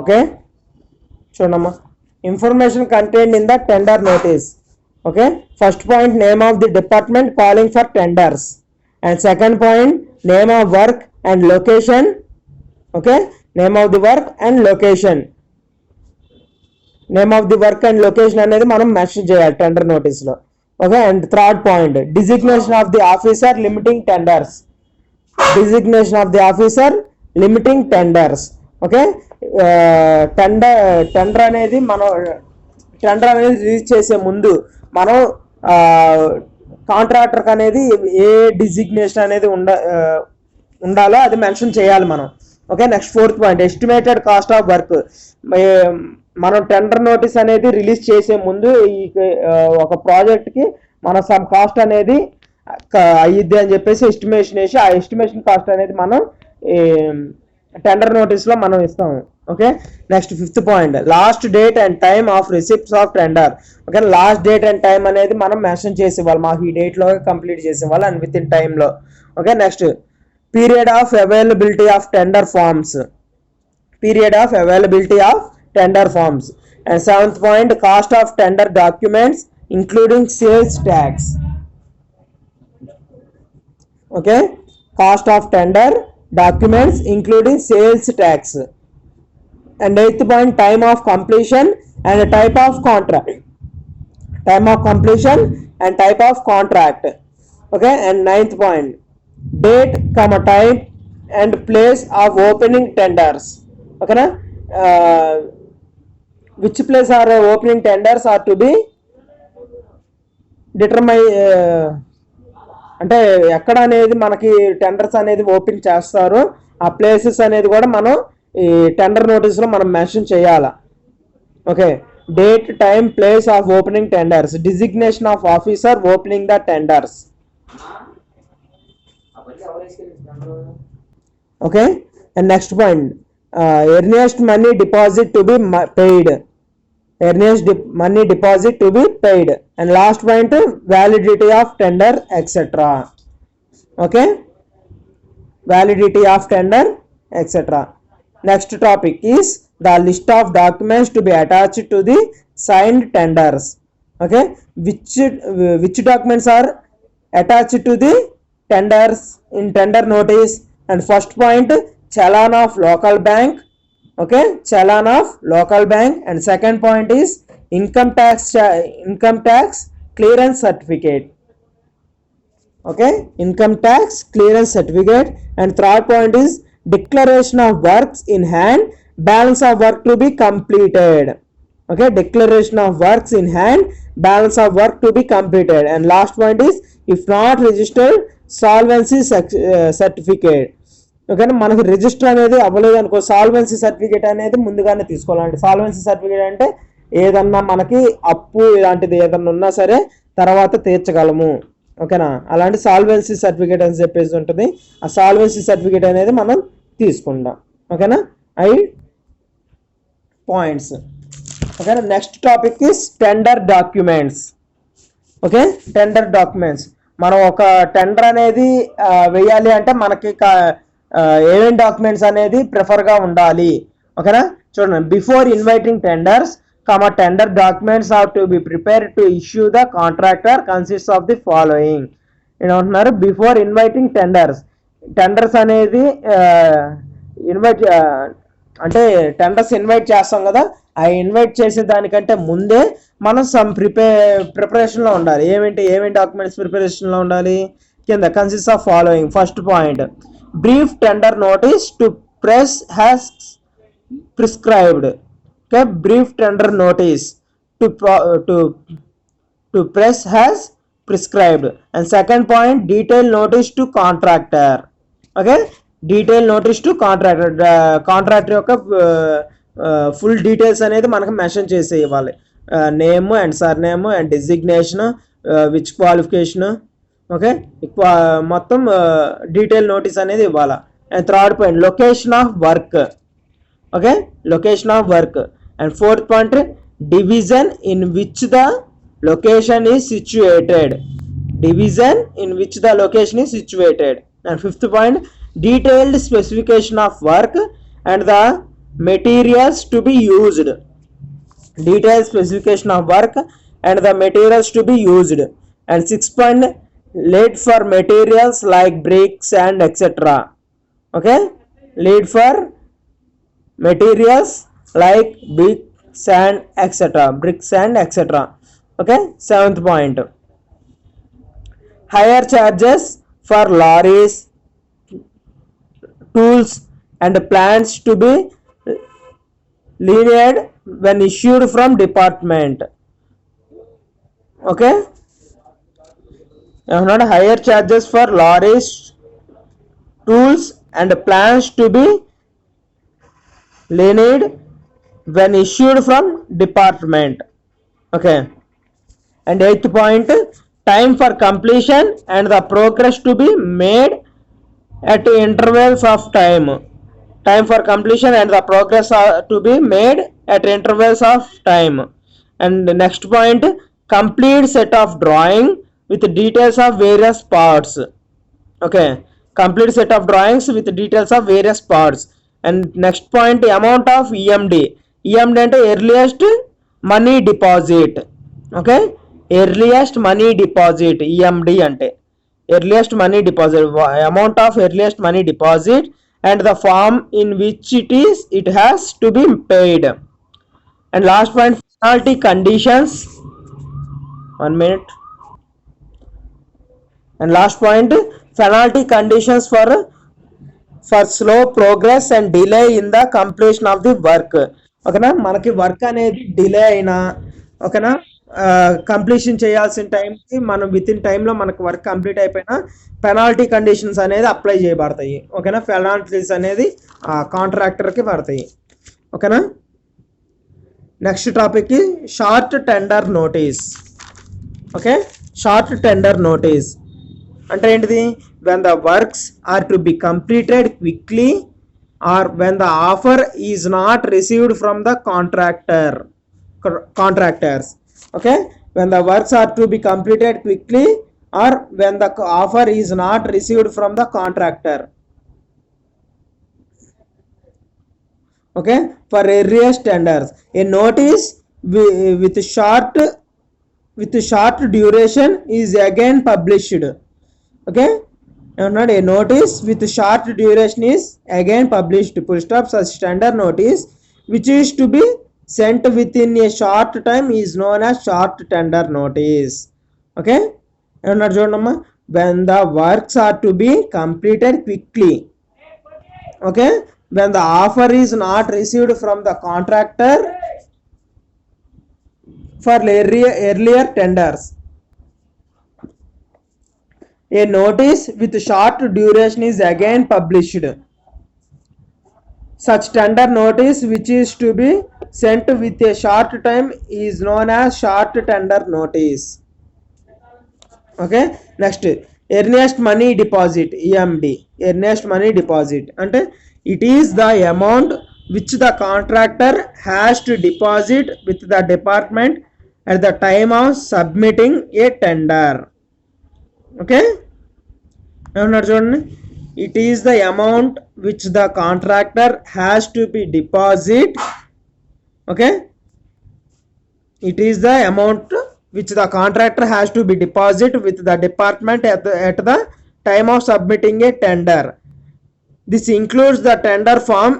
Okay చూడమ్మా, information contained in the tender notice. Okay, first point name of the department calling for tenders, and second point name of work and location. Okay, name of the work and location, name of the work and location అనేది మనం mention చేయాలి tender నోటీస్లో. Okay, and third point designation of the officer limiting tenders, designation of the officer limiting tenders. Okay, tender అనేది release చేసే ముందు మనం కాంట్రాక్టర్కి అనేది ఏ designation అనేది ఉండాలో అది మెన్షన్ చేయాలి మనం. Okay, next fourth point estimated cost of work. మనం టెండర్ నోటీస్ అనేది రిలీజ్ చేసే ముందు ఒక ప్రాజెక్ట్కి మనం సమ్ కాస్ట్ అనేది అయ్యిద్ది అని చెప్పేసి ఎస్టిమేషన్ వేసి ఆ ఎస్టిమేషన్ కాస్ట్ అనేది మనం టెండర్ నోటీస్లో మనం ఇస్తాము. Okay, next fifth point last date and time of receipts of tender. Okay, last date and time అనేది మనం మెన్షన్ చేసి ఇవ్వాలి, మాకు ఈ డేట్లో కంప్లీట్ చేసి ఇవ్వాలి అండ్ విత్ ఇన్ టైంలో. Okay, next period of availability of tender forms, period of availability of tender forms. And seventh point cost of tender documents including sales tax. Okay, cost of tender documents including sales tax. And eighth point time of completion and type of contract, time of completion and type of contract. Okay, and ninth point date, time and place of opening tenders. Okay na, which place are opening tenders are to be determined, అంటే ఎక్కడ అనేది మనకి tenders అనేది open చేస్తారో ఆ places అనేది కూడా మనం ఈ టెండర్ నోటీస్లో మనం మెన్షన్ చేయాలా. Okay, date time place of opening tenders, designation of officer opening the tenders. Okay, and next point earnest money deposit to be paid, earliest money deposit to be paid. And last point validity of tender etc. Okay, validity of tender etc. Next topic is the list of documents to be attached to the signed tenders. Okay, which documents are attached to the tenders in tender notice? And first point challan of local bank. Okay, challan of local bank. And second point is income tax clearance certificate. Okay, income tax clearance certificate. And third point is declaration of works in hand, balance of work to be completed. Okay, declaration of works in hand, balance of work to be completed. And last point is if not registered solvency certificate. ఓకేనా, మనకు register అనేది అవ్వలేదు అనుకో solvency certificate అనేది ముందుగానే తీసుకోవాలండి. Solvency certificate అంటే ఏదన్నా మనకి అప్పు ఇలాంటిది ఏదన్నా ఉన్నా సరే తర్వాత తీర్చగలము. ఓకేనా, అలాంటి సాల్వెన్సీ సర్టిఫికేట్ అని చెప్పేసి ఉంటుంది. ఆ సాల్వెన్సీ సర్టిఫికేట్ అనేది మనం తీసుకుంటాం. ఓకేనా, పాయింట్స్. ఓకేనా, next topic is tender documents. Okay, tender documents. మనం ఒక టెండర్ అనేది వేయాలి అంటే మనకి ఏమేమి డాక్యుమెంట్స్ అనేది ప్రిఫర్గా ఉండాలి. ఓకేనా, చూడండి before inviting tenders tender documents are to be prepare to issue the contractor consist of the following. ఏమంటున్నారు, బిఫోర్ ఇన్వైటింగ్ టెండర్స్ అనేది ఇన్వైట్ అంటే టెండర్స్ ఇన్వైట్ చేస్తాం కదా, ఆ ఇన్వైట్ చేసే దానికంటే ముందే మనం సమ్ ప్రిపరేషన్లో ఉండాలి. ఏమేమి డాక్యుమెంట్స్ ప్రిపరేషన్లో ఉండాలి కింద consist of following. First point brief tender notice to press has prescribed. Okay, brief tender notice to press has prescribed. And second point detailed notice to contractor. Okay, detailed notice to contractor. Contractor యొక్క full details అనేది మనకు mention చేసి ఇవ్వాలి. Name and surname and designation, which qualification. Okay, మొత్తం detail notice అనేది ఇవ్వాలి. And third point location of work. Okay, location of work. And fourth point division in which the location is situated, division in which the location is situated. And fifth point detailed specification of work and the materials to be used. Detailed specification of work and the materials to be used. And 6. Lead for materials like bricks and etc. Okay, lead for materials like bricks and etc. Okay, 7th point. Higher charges for lorries, tools and plants to be levied when issued from department. Okay, not higher charges for lorries, tools and plants to be levied when issued from department. Okay, and 8th point, time for completion and the progress to be made at intervals of time. Time for completion and the progress are to be made at intervals of time. And the next point, complete set of drawing with details of various parts. Okay, complete set of drawings with details of various parts. And next point, amount of EMD. EMD అంటే earliest money deposit. Okay, earliest money deposit, EMD అంటే earliest money deposit, amount of earliest money deposit and the form in which it has to be paid. And last point, penalty conditions. 1 minute. And last point, penalty conditions for slow progress and delay in the completion of the work. ఓకేనా, మనకి work అనేది delay అయినా ఓకేనా completion చేయాల్సిన టైంకి మనం with in టైంలో మనకు వర్క్ కంప్లీట్ అయిపోయినా పెనాల్టీ కండిషన్స్ అనేది అప్లై చేయబడతాయి. ఓకేనా, పెనాల్టీస్ అనేది కాంట్రాక్టర్కి పడతాయి. ఓకేనా, నెక్స్ట్ టాపిక్కి short tender notice. Okay, short tender notice అంటే ఏంటిది? When the works are to be completed quickly or when the offer is not received from the contractors. Okay, when the works are to be completed quickly or when the offer is not received from the contractor. Okay, for earliest tenders, a notice with short duration is again published. Okay, not a notice with short duration is again published. Full stop. Such tender notice which is to be sent within a short time is known as short tender notice. Okay, not when the works are to be completed quickly. Okay, when the offer is not received from the contractor for earlier tenders. A notice with short duration is again published. Such tender notice which is to be sent with a short time is known as short tender notice. Okay, next, earnest money deposit, EMD. Earnest money deposit ante it is the amount which the contractor has to deposit with the department at the time of submitting a tender. Okay, చూడండి, it is the amount which the contractor has to be deposit. Okay, it is the amount which the contractor has to be deposit with the department at the time of submitting a tender. This includes the tender form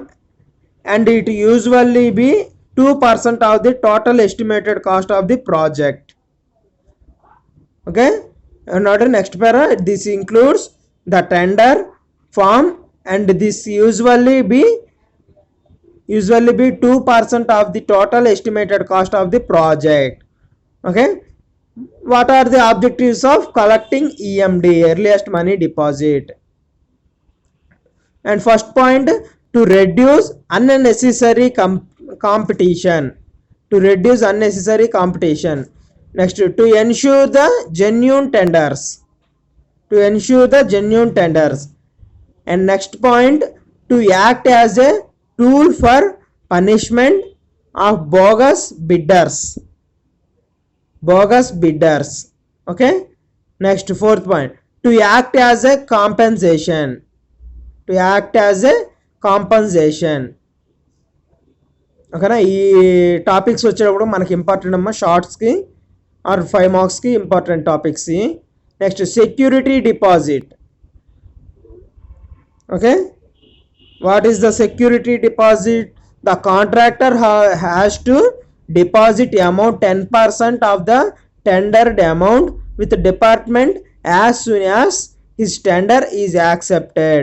and it usually be 2% of the total estimated cost of the project. Okay, and next para, this includes the tender form and this usually be 2% of the total estimated cost of the project. Okay, what are the objectives of collecting EMD, earliest money deposit? And first point, to reduce unnecessary competition. To reduce unnecessary competition. Next, to ensure the genuine tenders. To ensure the genuine tenders. And next point, to act as a tool for punishment of bogus bidders. Bogus bidders. Okay, next, fourth point, to act as a compensation. To act as a compensation. ఓకేనా. ఈ topics వచ్చేటప్పుడు మనకి important అమ్మా, షార్ట్స్కి are 5 మార్క్స్కి important topics. Next security deposit. Okay, what is the security deposit? The contractor has to deposit amount 10% of the tendered amount with the department as soon as his tender is accepted.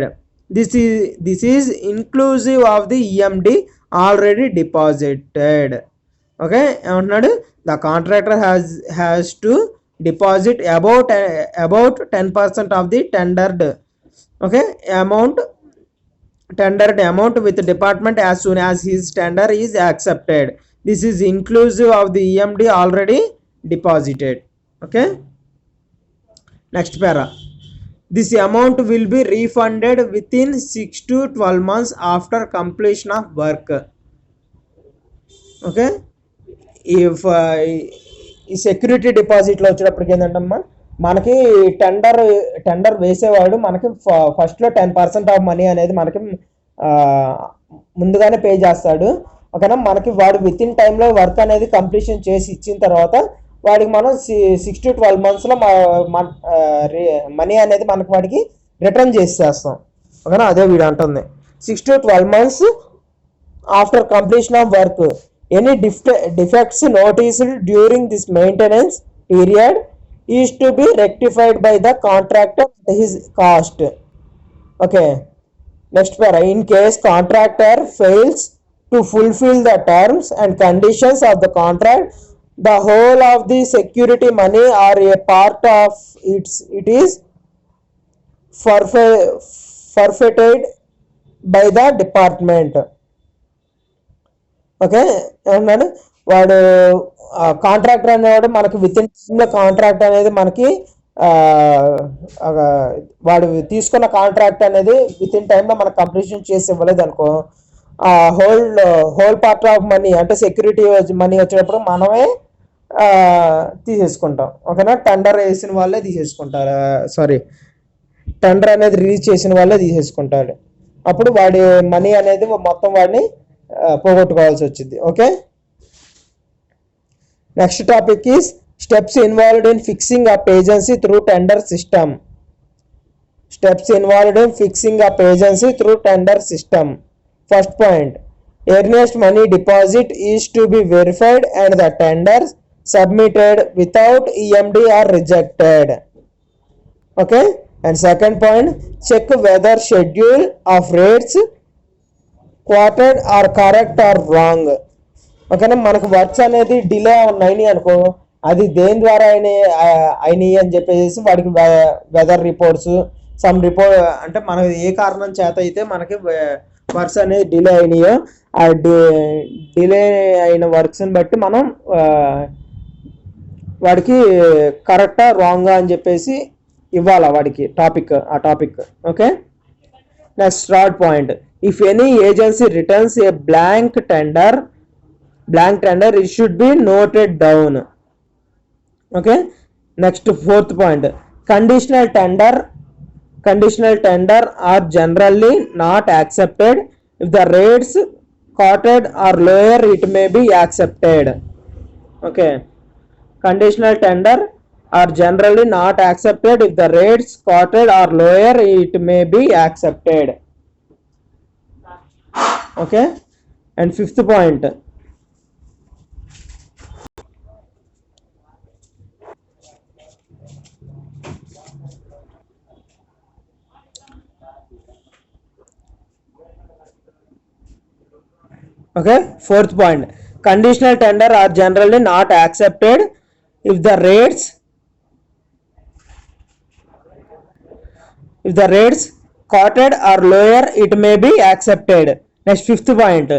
This is inclusive of the EMD already deposited. Okay, the contractor has to deposit about 10% of the tendered, okay, tendered amount with the department as soon as his tender is accepted. This is inclusive of the EMD already deposited. Okay, next para. This amount will be refunded within 6 to 12 months after completion of work. Okay, if ఈ security డిపాజిట్లో వచ్చేటప్పటికి ఏంటంటమ్మా, మనకి tender వేసేవాడు మనకి ఫస్ట్లో 10% of money అనేది మనకి ముందుగానే పే చేస్తాడు. ఓకేనా, మనకి వాడు విత్ ఇన్ టైంలో వర్క్ అనేది కంప్లీషన్ చేసి ఇచ్చిన తర్వాత వాడికి మనం 6 to 12 monthsలో మనీ అనేది మనకి వాడికి రిటర్న్ చేసేస్తాం. ఓకేనా, అదే వీడు అంటుంది 6 to 12 months after completion of work. Any defects noticed during this maintenance period is to be rectified by the contractor at his cost. Okay, next para. In case contractor fails to fulfill the terms and conditions of the contract, the whole of the security money or a part of it is forfeited by the department. Okay, ఏమన్నాడు వాడు contractor అనేవాడు మనకి with in టైంలో contract అనేది మనకి వాడు తీసుకున్న contract అనేది విత్ ఇన్ టైంలో మనకు కంప్లీషన్ చేసి ఇవ్వలేదు అనుకో, హోల్ పార్ట్ ఆఫ్ మనీ అంటే సెక్యూరిటీ మనీ వచ్చేటప్పుడు మనమే తీసేసుకుంటాం. ఓకేనా, టెండర్ వేసిన వాళ్ళే తీసేసుకుంటారు, సారీ టెండర్ అనేది రిలీజ్ చేసిన వాళ్ళే తీసేసుకుంటాడు. అప్పుడు వాడి మనీ అనేది మొత్తం వాడిని పోగొట్టుకోవాల్సి వచ్చింది. Okay, next topic is steps involved in fixing up agency through tender system. Steps involved in fixing up agency through tender system. First point, earnest money deposit is to be verified and the tender submitted without EMD are rejected. Okay, and second point, check whether schedule of rates quartered are correct or wrong. ఓకేనా, మనకు works అనేది delay అయినాయి అనుకో, అది దేని ద్వారా అయినాయి అని చెప్పేసి వాడికి వెదర్ రిపోర్ట్స్ సమ్ రిపోర్ట్ అంటే మనకి ఏ కారణం చేత అయితే మనకి వర్క్స్ అనేది డిలే అయినాయో ఆ డిలే అయిన వర్క్స్ని బట్టి మనం వాడికి కరెక్టా రాంగా అని చెప్పేసి ఇవ్వాలా వాడికి ఆ topic. Okay, next third point, if any agency returns a blank tender it should be noted down. Okay, next fourth point, conditional tender are generally not accepted. If the rates quoted are lower it may be accepted. Okay, conditional tender are generally not accepted. If the rates quoted are lower it may be accepted. Okay, and fifth point, okay, fourth point, conditional tender are generally not accepted if the rates quoted are lower it may be accepted. Next fifth point,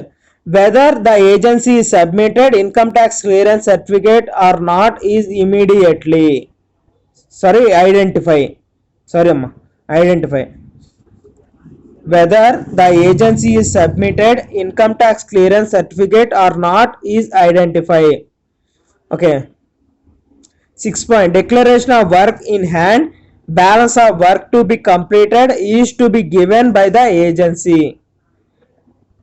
whether the agency is submitted income tax clearance certificate or not is identify whether the agency is submitted income tax clearance certificate or not is identify. Okay, sixth point, declaration of work in hand, balance of work to be completed is to be given by the agency.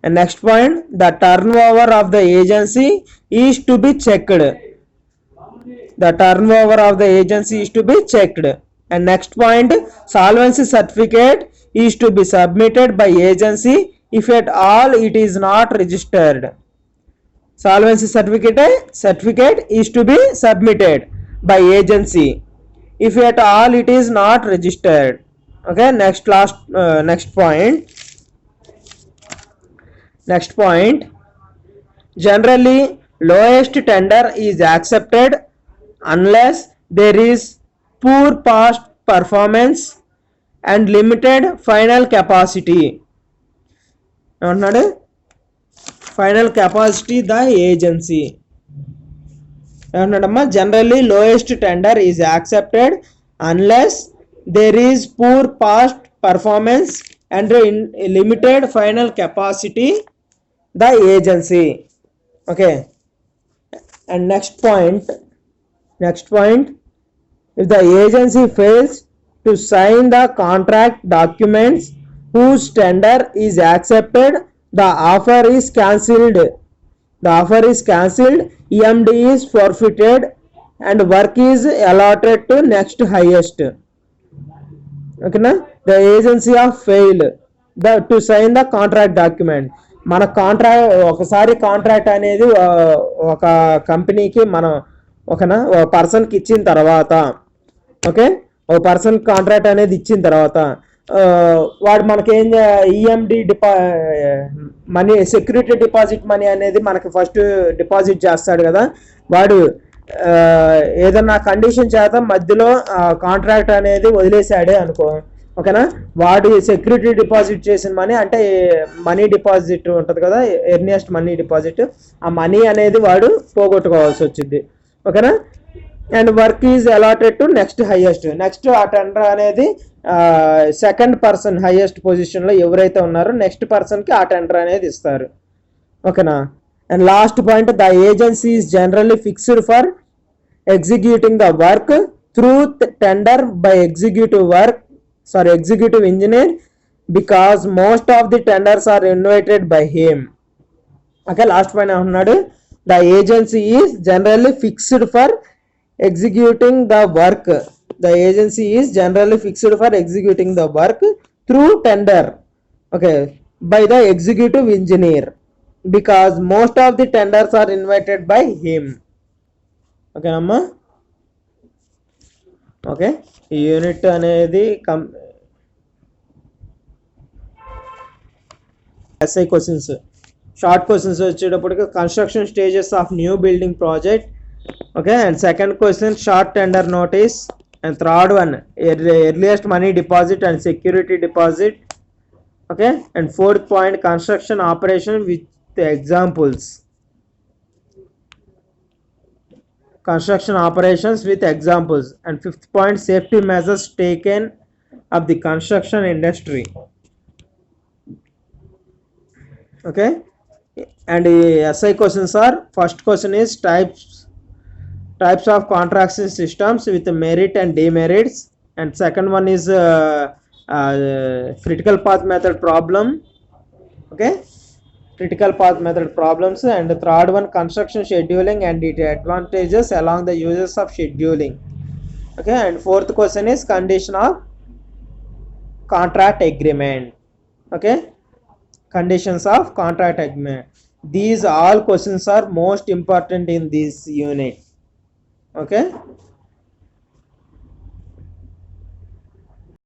And next point, the turnover of the agency is to be checked. The turnover of the agency is to be checked. And next point, solvency certificate is to be submitted by agency if at all it is not registered. Solvency certificate is to be submitted by agency if at all it is not registered. Okay, next point, generally lowest tender is accepted unless there is poor past performance and limited final capacity. ఏమంటున్నాడు? Final capacity the agency. ఏమంటున్నాడమ్మా? Generally lowest tender is accepted unless there is poor past performance and limited final capacity the agency. Okay, and next point, if the agency fails to sign the contract documents whose tender is accepted, the offer is cancelled. EMD is forfeited and work is allotted to next highest. Okay na? The agency of failed to sign the contract document. మన ఒకసారి contract అనేది ఒక కంపెనీకి మనం ఓకేనా ఒక పర్సన్కి ఇచ్చిన తర్వాత, ఓకే, ఒక పర్సన్ కాంట్రాక్ట్ అనేది ఇచ్చిన తర్వాత వాడు మనకేం EMD money security deposit money అనేది మనకి ఫస్ట్ డిపాజిట్ చేస్తాడు కదా. వాడు ఏదన్నా కండిషన్ చేత మధ్యలో కాంట్రాక్ట్ అనేది వదిలేశాడే అనుకో, ఓకేనా, వాడు సెక్యూరిటీ డిపాజిట్ చేసిన మనీ అంటే మనీ డిపాజిట్ ఉంటుంది కదా, ఎర్నియస్ట్ మనీ డిపాజిట్, ఆ మనీ అనేది వాడు పోగొట్టుకోవాల్సి వచ్చింది. ఓకేనా, and work is allotted to next highest. Next ఆ టెండర్ అనేది సెకండ్ పర్సన్ హైయెస్ట్ పొజిషన్లో ఎవరైతే ఉన్నారో నెక్స్ట్ పర్సన్కి ఆ టెండర్ అనేది ఇస్తారు. ఓకేనా, and last point, the agency is generally fixed for executing the work through tender by executive engineer because most of the tenders are invited by him. Okay, last point annaadu, the agency is generally fixed for executing the work. The agency is generally fixed for executing the work through tender, okay, by the executive engineer because most of the tenders are invited by him. Okay amma. Okay, ఈ unit అనేది SI questions, short questions వచ్చేటప్పటికి construction stages of new building project. Okay, and second question short tender notice, and third one earliest money deposit and security deposit. Okay, and fourth point construction operation with examples. Construction operations with examples. And fifth point, safety measures taken of the construction industry. Okay, and SI questions are, first question is types of contracting systems with merit and demerits, and second one is critical path method problem. Okay, critical path method problems, and the third one construction scheduling and its advantages along the uses of scheduling. Okay, and fourth question is condition of contract agreement. Okay, conditions of contract agreement. These all questions are most important in this unit. Okay.